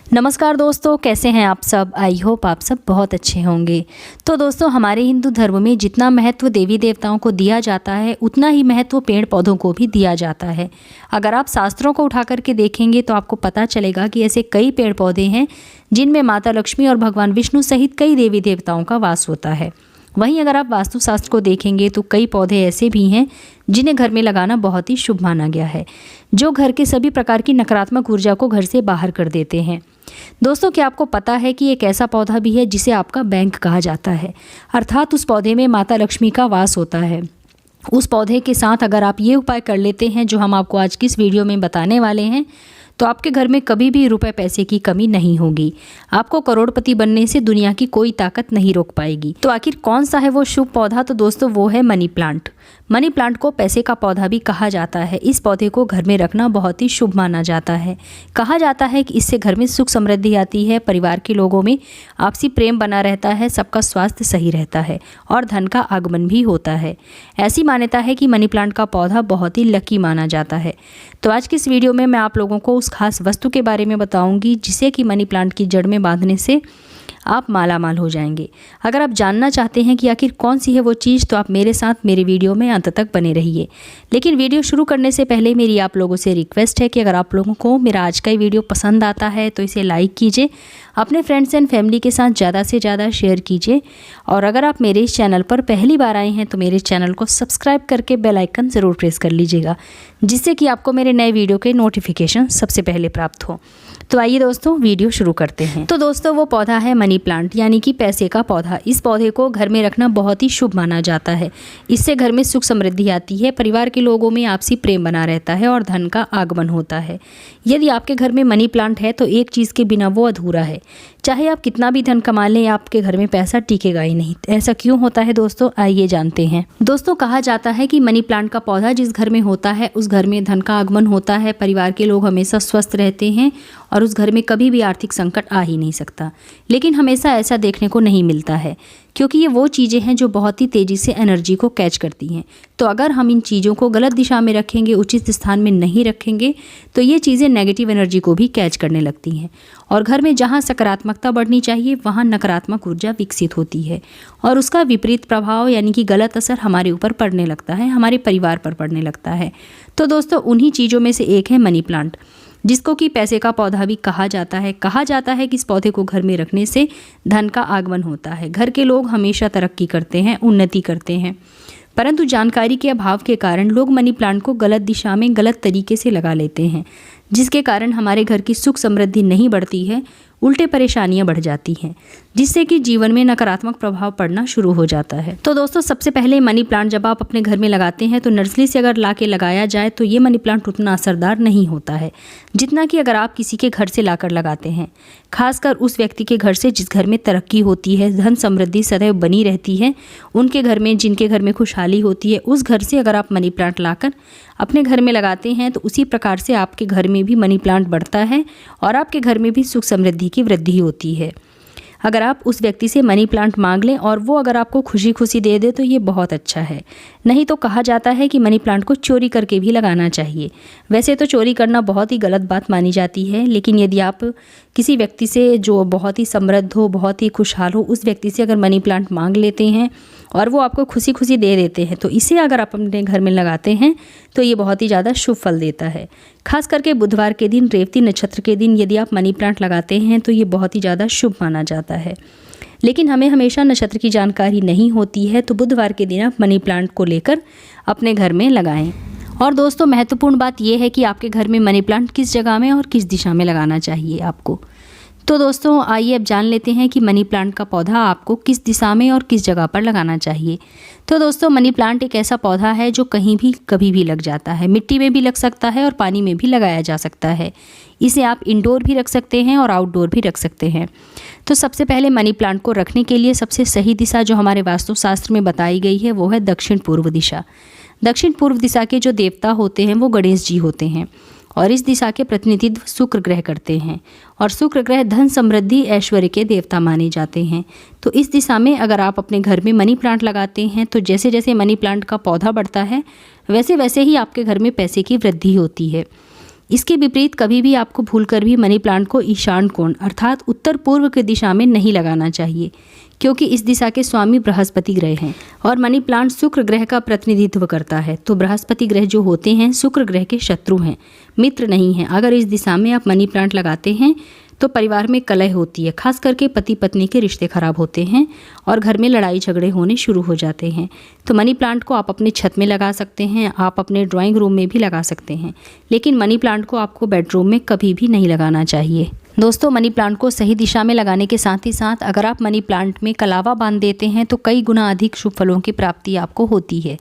नमस्कार दोस्तों, कैसे हैं आप सब। आई होप आप सब बहुत अच्छे होंगे। तो दोस्तों, हमारे हिंदू धर्म में जितना महत्व देवी देवताओं को दिया जाता है उतना ही महत्व पेड़ पौधों को भी दिया जाता है। अगर आप शास्त्रों को उठा करके देखेंगे तो आपको पता चलेगा कि ऐसे कई पेड़ पौधे हैं जिनमें माता लक्ष्मी और भगवान विष्णु सहित कई देवी देवताओं का वास होता है। वहीं अगर आप वास्तुशास्त्र को देखेंगे तो कई पौधे ऐसे भी हैं जिन्हें घर में लगाना बहुत ही शुभ माना गया है, जो घर के सभी प्रकार की नकारात्मक ऊर्जा को घर से बाहर कर देते हैं। दोस्तों, क्या आपको पता है कि एक ऐसा पौधा भी है जिसे आपका बैंक कहा जाता है, अर्थात उस पौधे में माता लक्ष्मी का वास होता है। उस पौधे के साथ अगर आप ये उपाय कर लेते हैं जो हम आपको आज की इस वीडियो में बताने वाले हैं, तो आपके घर में कभी भी रुपए पैसे की कमी नहीं होगी। आपको करोड़पति बनने से दुनिया की कोई ताकत नहीं रोक पाएगी। तो आखिर कौन सा है वो शुभ पौधा? तो दोस्तों, वो है मनी प्लांट। मनी प्लांट को पैसे का पौधा भी कहा जाता है। इस पौधे को घर में रखना बहुत ही शुभ माना जाता है। कहा जाता है कि इससे घर में सुख समृद्धि आती है, परिवार के लोगों में आपसी प्रेम बना रहता है, सबका स्वास्थ्य सही रहता है और धन का आगमन भी होता है। ऐसी मान्यता है कि मनी प्लांट का पौधा बहुत ही लकी माना जाता है। तो आज की इस वीडियो में मैं आप लोगों को उस खास वस्तु के बारे में बताऊंगी जिसे कि मनी प्लांट की जड़ में बांधने से आप मालामाल हो जाएंगे। अगर आप जानना चाहते हैं कि आखिर कौन सी है वो चीज़, तो आप मेरे साथ मेरे वीडियो में अंत तक बने रहिए। लेकिन वीडियो शुरू करने से पहले मेरी आप लोगों से रिक्वेस्ट है कि अगर आप लोगों को मेरा आज का ये वीडियो पसंद आता है तो इसे लाइक कीजिए, अपने फ्रेंड्स एंड फैमिली के साथ ज़्यादा से ज़्यादा शेयर कीजिए। और अगर आप मेरे इस चैनल पर पहली बार आए हैं तो मेरे चैनल को सब्सक्राइब करके बेल आइकन ज़रूर प्रेस कर लीजिएगा, जिससे कि आपको मेरे नए वीडियो के नोटिफिकेशन सबसे पहले प्राप्त हो। तो आइए दोस्तों, वीडियो शुरू करते हैं। तो दोस्तों, वो पौधा है मनी प्लांट, यानी कि पैसे का पौधा। इस पौधे को घर में रखना बहुत ही शुभ माना जाता है। इससे घर में सुख समृद्धि आती है, परिवार के लोगों में आपसी प्रेम बना रहता है और धन का आगमन होता है। यदि आपके घर में मनी प्लांट है तो एक चीज़ के बिना वो अधूरा है। चाहे आप कितना भी धन कमा लें, आपके घर में पैसा टिकेगा ही नहीं। ऐसा क्यों होता है दोस्तों, आइए जानते हैं। दोस्तों, कहा जाता है कि मनी प्लांट का पौधा जिस घर में होता है उस घर में धन का आगमन होता है, परिवार के लोग हमेशा स्वस्थ रहते हैं और उस घर में कभी भी आर्थिक संकट आ ही नहीं सकता। लेकिन हमेशा ऐसा देखने को नहीं मिलता है, क्योंकि ये वो चीज़ें हैं जो बहुत ही तेज़ी से एनर्जी को कैच करती हैं। तो अगर हम इन चीज़ों को गलत दिशा में रखेंगे, उचित स्थान में नहीं रखेंगे, तो ये चीज़ें नेगेटिव एनर्जी को भी कैच करने लगती हैं और घर में जहाँ सकारात्मकता बढ़नी चाहिए वहाँ नकारात्मक ऊर्जा विकसित होती है और उसका विपरीत प्रभाव यानी कि गलत असर हमारे ऊपर पड़ने लगता है, हमारे परिवार पर पड़ने लगता है। तो दोस्तों, उन्हीं चीज़ों में से एक है मनी प्लांट, जिसको कि पैसे का पौधा भी कहा जाता है। कहा जाता है कि इस पौधे को घर में रखने से धन का आगमन होता है। घर के लोग हमेशा तरक्की करते हैं, उन्नति करते हैं, परंतु जानकारी के अभाव के कारण लोग मनी प्लांट को गलत दिशा में गलत तरीके से लगा लेते हैं, जिसके कारण हमारे घर की सुख समृद्धि नहीं बढ़ती है, उल्टे परेशानियां बढ़ जाती हैं, जिससे कि जीवन में नकारात्मक प्रभाव पड़ना शुरू हो जाता है। तो दोस्तों, सबसे पहले मनी प्लांट जब आप अपने घर में लगाते हैं तो नर्सरी से अगर ला के लगाया जाए तो ये मनी प्लांट उतना असरदार नहीं होता है जितना कि अगर आप किसी के घर से लाकर लगाते हैं, खासकर उस व्यक्ति के घर से जिस घर में तरक्की होती है, धन समृद्धि सदैव बनी रहती है, उनके घर में, जिनके घर में खुशहाली होती है, उस घर से अगर आप मनी प्लांट लाकर अपने घर में लगाते हैं तो उसी प्रकार से आपके घर में भी मनी प्लांट बढ़ता है और आपके घर में भी सुख समृद्धि की वृद्धि होती है। अगर आप उस व्यक्ति से मनी प्लांट मांग लें और वो अगर आपको खुशी खुशी दे दे तो ये बहुत अच्छा है। नहीं तो कहा जाता है कि मनी प्लांट को चोरी करके भी लगाना चाहिए। वैसे तो चोरी करना बहुत ही गलत बात मानी जाती है, लेकिन यदि आप किसी व्यक्ति से जो बहुत ही समृद्ध हो, बहुत ही खुशहाल हो, उस व्यक्ति से अगर मनी प्लांट मांग लेते हैं और वो आपको खुशी खुशी दे देते हैं तो इसे अगर आप अपने घर में लगाते हैं तो ये बहुत ही ज़्यादा शुभ फल देता है। खास करके बुधवार के दिन, रेवती नक्षत्र के दिन यदि आप मनी प्लांट लगाते हैं तो ये बहुत ही ज़्यादा शुभ माना जाता है। लेकिन हमें हमेशा नक्षत्र की जानकारी नहीं होती है, तो बुधवार के दिन आप मनी प्लांट को लेकर अपने घर में लगाएं। और दोस्तों, महत्वपूर्ण बात यह है कि आपके घर में मनी प्लांट किस जगह में और किस दिशा में लगाना चाहिए आपको। तो दोस्तों, आइए अब जान लेते हैं कि मनी प्लांट का पौधा आपको किस दिशा में और किस जगह पर लगाना चाहिए। तो दोस्तों, मनी प्लांट एक ऐसा पौधा है जो कहीं भी कभी भी लग जाता है। मिट्टी में भी लग सकता है और पानी में भी लगाया जा सकता है। इसे आप इंडोर भी रख सकते हैं और आउटडोर भी रख सकते हैं। तो सबसे पहले मनी प्लांट को रखने के लिए सबसे सही दिशा जो हमारे वास्तुशास्त्र में बताई गई है वो है दक्षिण पूर्व दिशा। दक्षिण पूर्व दिशा के जो देवता होते हैं वो गणेश जी होते हैं और इस दिशा के प्रतिनिधित्व शुक्र ग्रह करते हैं और शुक्र ग्रह धन समृद्धि ऐश्वर्य के देवता माने जाते हैं। तो इस दिशा में अगर आप अपने घर में मनी प्लांट लगाते हैं तो जैसे जैसे मनी प्लांट का पौधा बढ़ता है वैसे वैसे ही आपके घर में पैसे की वृद्धि होती है। इसके विपरीत कभी भी आपको भूलकर भी मनी प्लांट को ईशान कोण अर्थात उत्तर पूर्व की दिशा में नहीं लगाना चाहिए, क्योंकि इस दिशा के स्वामी बृहस्पति ग्रह हैं और मनी प्लांट शुक्र ग्रह का प्रतिनिधित्व करता है। तो बृहस्पति ग्रह जो होते हैं शुक्र ग्रह के शत्रु हैं, मित्र नहीं हैं। अगर इस दिशा में आप मनी प्लांट लगाते हैं तो परिवार में कलह होती है, खास करके पति पत्नी के रिश्ते खराब होते हैं और घर में लड़ाई झगड़े होने शुरू हो जाते हैं। तो मनी प्लांट को आप अपने छत में लगा सकते हैं, आप अपने ड्राइंग रूम में भी लगा सकते हैं, लेकिन मनी प्लांट को आपको बेडरूम में कभी भी नहीं लगाना चाहिए। दोस्तों, मनी प्लांट को सही दिशा में लगाने के साथ ही साथ अगर आप मनी प्लांट में कलावा बांध देते हैं तो कई गुना अधिक शुभ फलों की प्राप्ति आपको होती है।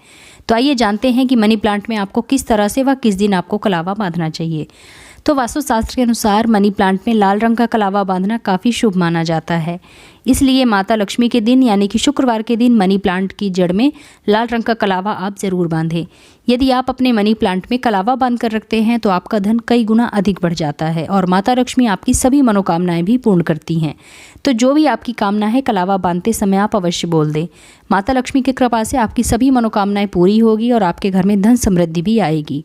तो आइए जानते हैं कि मनी प्लांट में आपको किस तरह से व किस दिन आपको कलावा बांधना चाहिए। तो वास्तुशास्त्र के अनुसार मनी प्लांट में लाल रंग का कलावा बांधना काफ़ी शुभ माना जाता है। इसलिए माता लक्ष्मी के दिन यानी कि शुक्रवार के दिन मनी प्लांट की जड़ में लाल रंग का कलावा आप ज़रूर बांधें। यदि आप अपने मनी प्लांट में कलावा बांध कर रखते हैं तो आपका धन कई गुना अधिक बढ़ जाता है और माता लक्ष्मी आपकी सभी मनोकामनाएं भी पूर्ण करती हैं। तो जो भी आपकी कामना है कलावा बांधते समय आप अवश्य बोल दें। माता लक्ष्मी की कृपा से आपकी सभी मनोकामनाएं पूरी होगी और आपके घर में धन समृद्धि भी आएगी।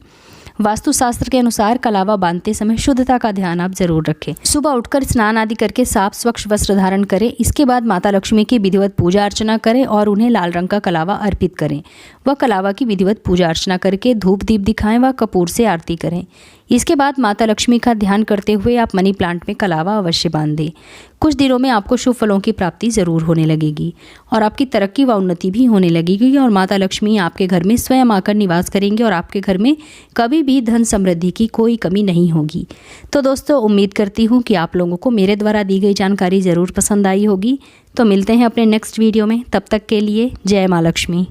वास्तुशास्त्र के अनुसार कलावा बांधते समय शुद्धता का ध्यान आप जरूर रखें। सुबह उठकर स्नान आदि करके साफ स्वच्छ वस्त्र धारण करें। इसके बाद माता लक्ष्मी की विधिवत पूजा अर्चना करें और उन्हें लाल रंग का कलावा अर्पित करें। वह कलावा की विधिवत पूजा अर्चना करके धूप दीप दिखाएं व कपूर से आरती करें। इसके बाद माता लक्ष्मी का ध्यान करते हुए आप मनी प्लांट में कलावा अवश्य बांध दें। कुछ दिनों में आपको शुभ फलों की प्राप्ति ज़रूर होने लगेगी और आपकी तरक्की व उन्नति भी होने लगेगी और माता लक्ष्मी आपके घर में स्वयं आकर निवास करेंगे और आपके घर में कभी भी धन समृद्धि की कोई कमी नहीं होगी। तो दोस्तों, उम्मीद करती हूँ कि आप लोगों को मेरे द्वारा दी गई जानकारी ज़रूर पसंद आई होगी। तो मिलते हैं अपने नेक्स्ट वीडियो में, तब तक के लिए जय माँ लक्ष्मी।